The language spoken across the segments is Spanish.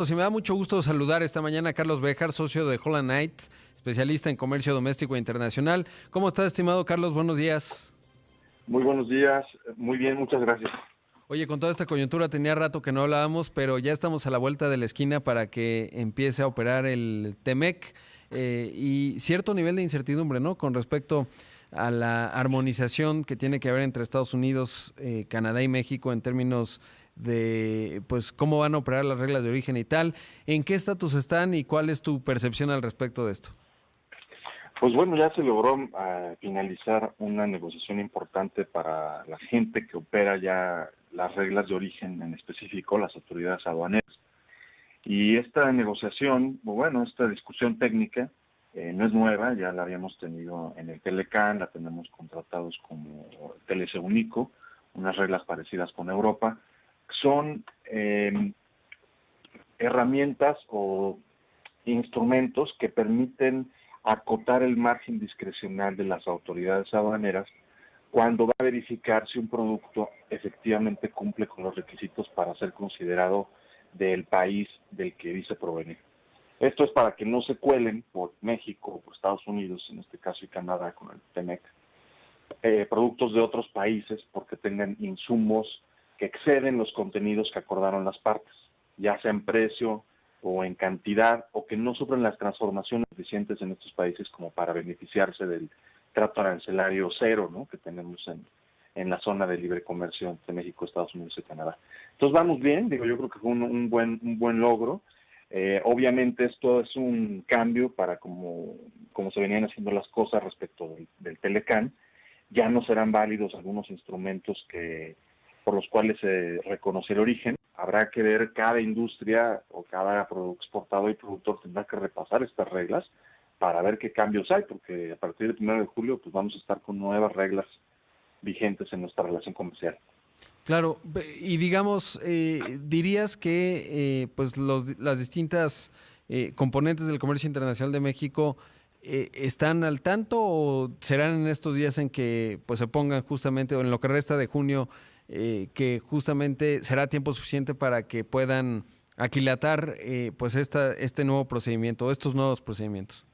Y me da mucho gusto saludar esta mañana a Carlos Béjar, socio de Holland Knight, especialista en comercio doméstico e internacional. ¿Cómo estás, estimado Carlos? Buenos días. Muy buenos días, muy bien, muchas gracias. Oye, con toda esta coyuntura tenía rato que no hablábamos, pero ya estamos a la vuelta de la esquina para que empiece a operar el TEMEC y cierto nivel de incertidumbre, ¿no? Con respecto a la armonización que tiene que haber entre Estados Unidos, Canadá y México en términos de, pues, cómo van a operar las reglas de origen y tal. ¿En qué estatus están y cuál es tu percepción al respecto de esto? Pues bueno, ya se logró finalizar una negociación importante para la gente que opera ya las reglas de origen en específico, las autoridades aduaneras. Y esta negociación, bueno, esta discusión técnica no es nueva, ya la habíamos tenido en el Telecan, la tenemos contratados como TLC Único, unas reglas parecidas con Europa. Son herramientas o instrumentos que permiten acotar el margen discrecional de las autoridades aduaneras cuando va a verificar si un producto efectivamente cumple con los requisitos para ser considerado del país del que dice provenir. Esto es para que no se cuelen por México o por Estados Unidos, en este caso y Canadá con el TEMEC, productos de otros países porque tengan insumos que exceden los contenidos que acordaron las partes, ya sea en precio o en cantidad, o que no sufren las transformaciones suficientes en estos países como para beneficiarse del trato arancelario cero, ¿no?, que tenemos en la zona de libre comercio entre México, Estados Unidos y Canadá. Entonces vamos bien, digo, yo creo que fue un buen logro. Obviamente esto es un cambio para como se venían haciendo las cosas respecto del Telecan. Ya no serán válidos algunos instrumentos por los cuales se reconoce el origen. Habrá que ver, cada industria o cada exportador y productor tendrá que repasar estas reglas para ver qué cambios hay, porque a partir del 1 de julio pues vamos a estar con nuevas reglas vigentes en nuestra relación comercial. Claro, y digamos, dirías que pues las distintas componentes del comercio internacional de México están al tanto o serán en estos días en que pues se pongan justamente, o en lo que resta de junio, que justamente será tiempo suficiente para que puedan aquilatar pues este nuevo procedimiento, estos nuevos procedimientos?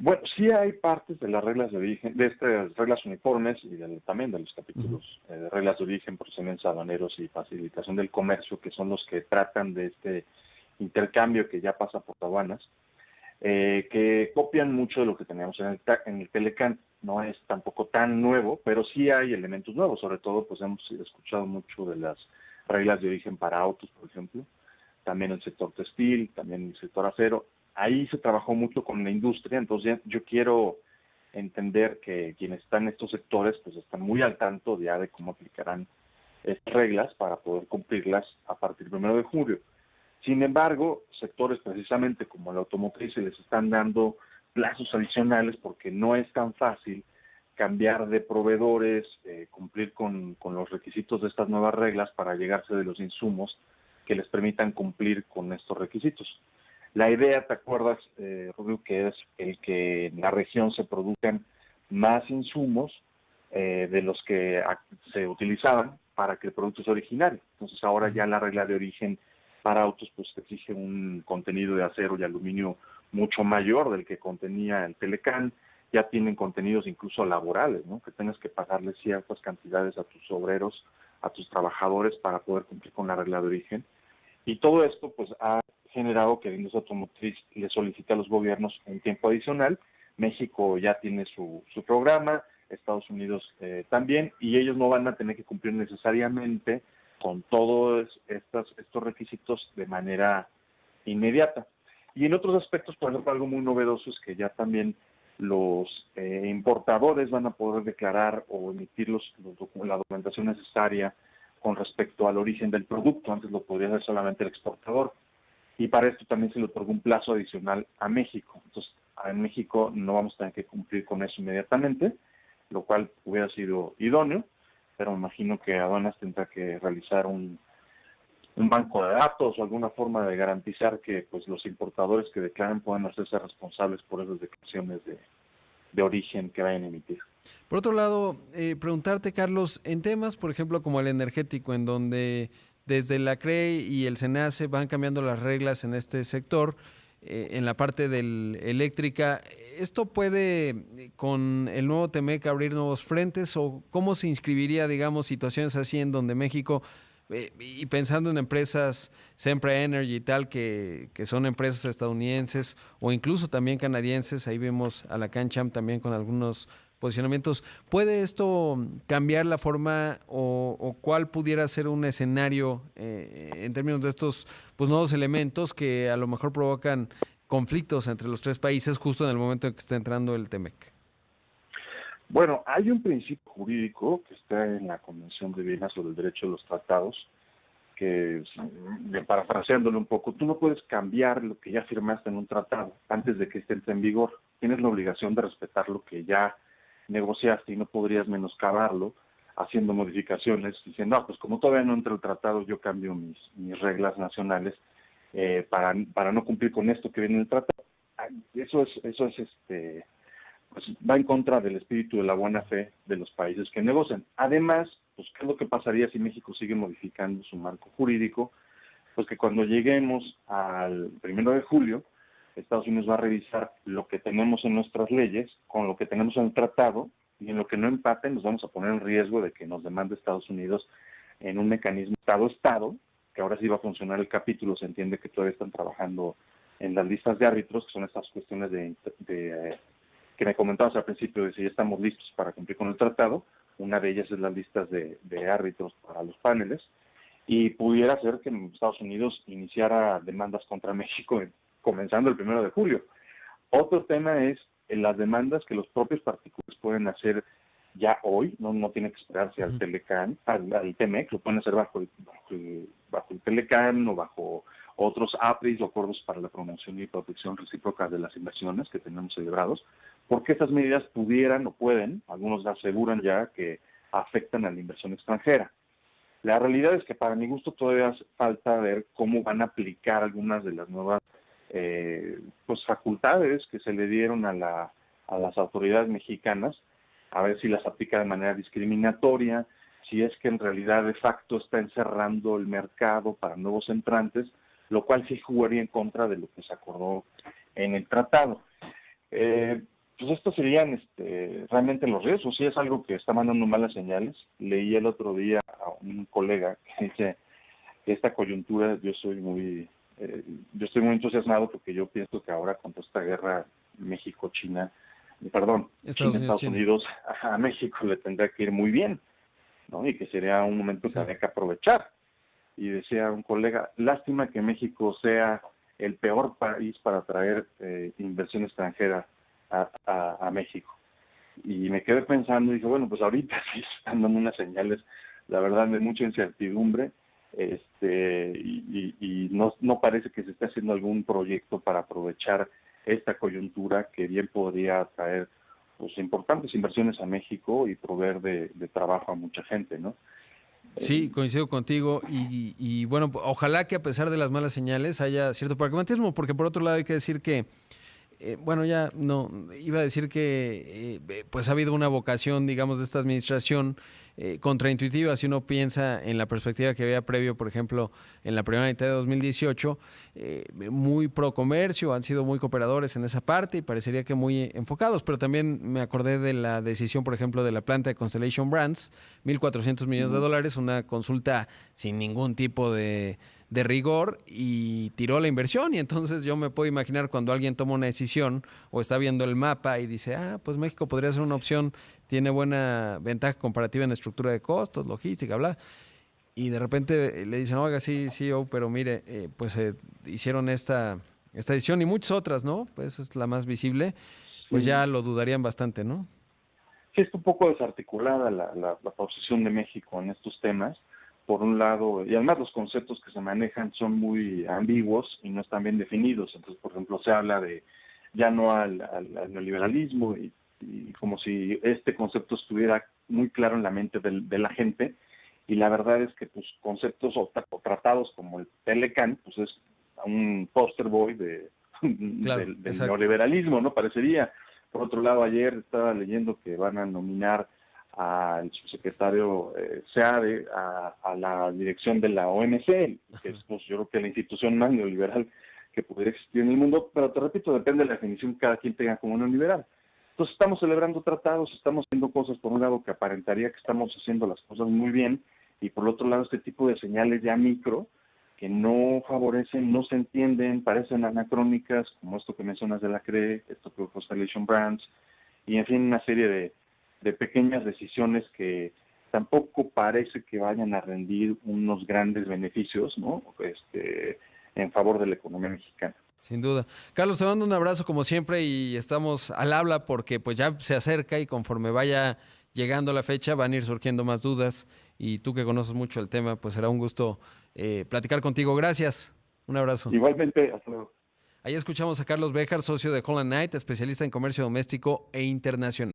Bueno, sí hay partes de las reglas de origen, de estas reglas uniformes y también de los capítulos de reglas de origen, procedimientos aduaneros y facilitación del comercio, que son los que tratan de este intercambio que ya pasa por aduanas, que copian mucho de lo que teníamos en el Telecan. No es tampoco tan nuevo, pero sí hay elementos nuevos. Sobre todo, pues hemos escuchado mucho de las reglas de origen para autos, por ejemplo, también el sector textil, también el sector acero. Ahí se trabajó mucho con la industria, entonces yo quiero entender que quienes están en estos sectores pues están muy al tanto ya de cómo aplicarán estas reglas para poder cumplirlas a partir del 1 de julio. Sin embargo, sectores precisamente como la automotriz se les están dando plazos adicionales porque no es tan fácil cambiar de proveedores, cumplir con los requisitos de estas nuevas reglas para llegarse de los insumos que les permitan cumplir con estos requisitos. La idea, ¿te acuerdas, Rubio, que es el que en la región se produzcan más insumos de los que se utilizaban para que el producto sea originario? Entonces ahora ya la regla de origen para autos pues exige un contenido de acero y aluminio mucho mayor del que contenía el Telecan. Ya tienen contenidos incluso laborales, ¿no?, que tengas que pagarle ciertas cantidades a tus obreros, a tus trabajadores para poder cumplir con la regla de origen. Y todo esto pues ha generado que la industria automotriz le solicite a los gobiernos un tiempo adicional. México ya tiene su programa, Estados Unidos también, y ellos no van a tener que cumplir necesariamente con todos estos requisitos de manera inmediata. Y en otros aspectos, por ejemplo, algo muy novedoso es que ya también los importadores van a poder declarar o emitir la documentación necesaria con respecto al origen del producto. Antes lo podría hacer solamente el exportador. Y para esto también se le otorgó un plazo adicional a México. Entonces, en México no vamos a tener que cumplir con eso inmediatamente, lo cual hubiera sido idóneo, pero me imagino que aduanas tendrá que realizar un banco de datos o alguna forma de garantizar que pues los importadores que declaren puedan hacerse responsables por esas declaraciones de origen que vayan a emitir. Por otro lado, preguntarte, Carlos, en temas, por ejemplo, como el energético, en donde desde la CRE y el SENACE van cambiando las reglas en este sector, en la parte eléctrica. ¿Esto puede, con el nuevo TEMEC, abrir nuevos frentes o cómo se inscribiría, digamos, situaciones así en donde México, y pensando en empresas, Sempra Energy y tal, que son empresas estadounidenses o incluso también canadienses, ahí vemos a la CANCHAM también con algunos posicionamientos, ¿puede esto cambiar la forma o cuál pudiera ser un escenario en términos de estos pues nuevos elementos que a lo mejor provocan conflictos entre los tres países justo en el momento en que está entrando el TEMEC? Bueno, hay un principio jurídico que está en la Convención de Viena sobre el Derecho de los Tratados, que, parafraseándolo un poco, tú no puedes cambiar lo que ya firmaste en un tratado antes de que entre en vigor. Tienes la obligación de respetar lo que ya negociaste y no podrías menoscabarlo haciendo modificaciones, diciendo, pues como todavía no entra el tratado, yo cambio mis reglas nacionales para no cumplir con esto que viene en el tratado. Eso es pues va en contra del espíritu de la buena fe de los países que negocian. Además, pues qué es lo que pasaría si México sigue modificando su marco jurídico, pues que cuando lleguemos al 1 de julio, Estados Unidos va a revisar lo que tenemos en nuestras leyes con lo que tenemos en el tratado, y en lo que no empate nos vamos a poner en riesgo de que nos demande Estados Unidos en un mecanismo Estado-Estado, que ahora sí va a funcionar el capítulo. Se entiende que todavía están trabajando en las listas de árbitros, que son estas cuestiones que me comentabas al principio de si ya estamos listos para cumplir con el tratado. Una de ellas es las listas de árbitros para los paneles, y pudiera ser que Estados Unidos iniciara demandas contra México comenzando el 1 de julio. Otro tema es las demandas que los propios particulares pueden hacer ya hoy, no tiene que esperarse al Telecan, al TEMEC, lo pueden hacer bajo el Telecan o bajo otros APRIs o acuerdos para la promoción y protección recíproca de las inversiones que tenemos celebrados, porque estas medidas pudieran o pueden, algunos aseguran ya que afectan a la inversión extranjera. La realidad es que para mi gusto todavía falta ver cómo van a aplicar algunas de las nuevas pues facultades que se le dieron a las autoridades mexicanas, a ver si las aplica de manera discriminatoria, si es que en realidad de facto está encerrando el mercado para nuevos entrantes, lo cual sí jugaría en contra de lo que se acordó en el tratado. Pues estos serían realmente los riesgos. Sí es algo que está mandando malas señales. Leí el otro día a un colega que dice que esta coyuntura, yo estoy muy entusiasmado porque yo pienso que ahora con toda esta guerra México-China, Estados Unidos a México le tendrá que ir muy bien, ¿no? Y que sería un momento que habría que aprovechar. Y decía un colega, lástima que México sea el peor país para atraer inversión extranjera a México. Y me quedé pensando y dije, bueno, pues ahorita sí están dando unas señales, la verdad, de mucha incertidumbre, y no parece que se esté haciendo algún proyecto para aprovechar esta coyuntura que bien podría traer pues importantes inversiones a México y proveer de trabajo a mucha gente, ¿no? Sí, coincido contigo y bueno, ojalá que a pesar de las malas señales haya cierto pragmatismo, porque por otro lado hay que decir que bueno, ya no, iba a decir que pues ha habido una vocación, digamos, de esta administración contraintuitiva si uno piensa en la perspectiva que había previo, por ejemplo, en la primera mitad de 2018, muy pro comercio, han sido muy cooperadores en esa parte y parecería que muy enfocados, pero también me acordé de la decisión, por ejemplo, de la planta de Constellation Brands, $1,400 millones, una consulta sin ningún tipo de rigor y tiró la inversión. Y entonces yo me puedo imaginar cuando alguien toma una decisión o está viendo el mapa y dice, pues México podría ser una opción, tiene buena ventaja comparativa en estructura de costos, logística, bla. Y de repente le dicen, oiga, sí, pero mire, pues hicieron esta decisión y muchas otras, ¿no? Pues es la más visible, pues Sí. ya lo dudarían bastante, ¿no? Sí, está un poco desarticulada la posición de México en estos temas, por un lado, y además los conceptos que se manejan son muy ambiguos y no están bien definidos. Entonces, por ejemplo, se habla de ya no al neoliberalismo y como si este concepto estuviera muy claro en la mente de la gente, y la verdad es que pues conceptos o tratados como el Telecan, pues es un poster boy Claro, del exacto. neoliberalismo, ¿no? Parecería. Por otro lado, ayer estaba leyendo que van a nominar al subsecretario Seade a la dirección de la OMC, que es pues, yo creo que la institución más neoliberal que pudiera existir en el mundo, pero te repito, depende de la definición que cada quien tenga como neoliberal. Entonces estamos celebrando tratados, estamos haciendo cosas por un lado que aparentaría que estamos haciendo las cosas muy bien, y por otro lado este tipo de señales ya micro que no favorecen, no se entienden, parecen anacrónicas, como esto que mencionas de la CRE, esto que Constellation Brands, y en fin, una serie de pequeñas decisiones que tampoco parece que vayan a rendir unos grandes beneficios, ¿no? En favor de la economía mexicana. Sin duda. Carlos, te mando un abrazo como siempre y estamos al habla porque pues ya se acerca y conforme vaya llegando la fecha van a ir surgiendo más dudas y tú que conoces mucho el tema, pues será un gusto platicar contigo. Gracias. Un abrazo. Igualmente, hasta luego. Ahí escuchamos a Carlos Béjar, socio de Holland Knight, especialista en comercio doméstico e internacional.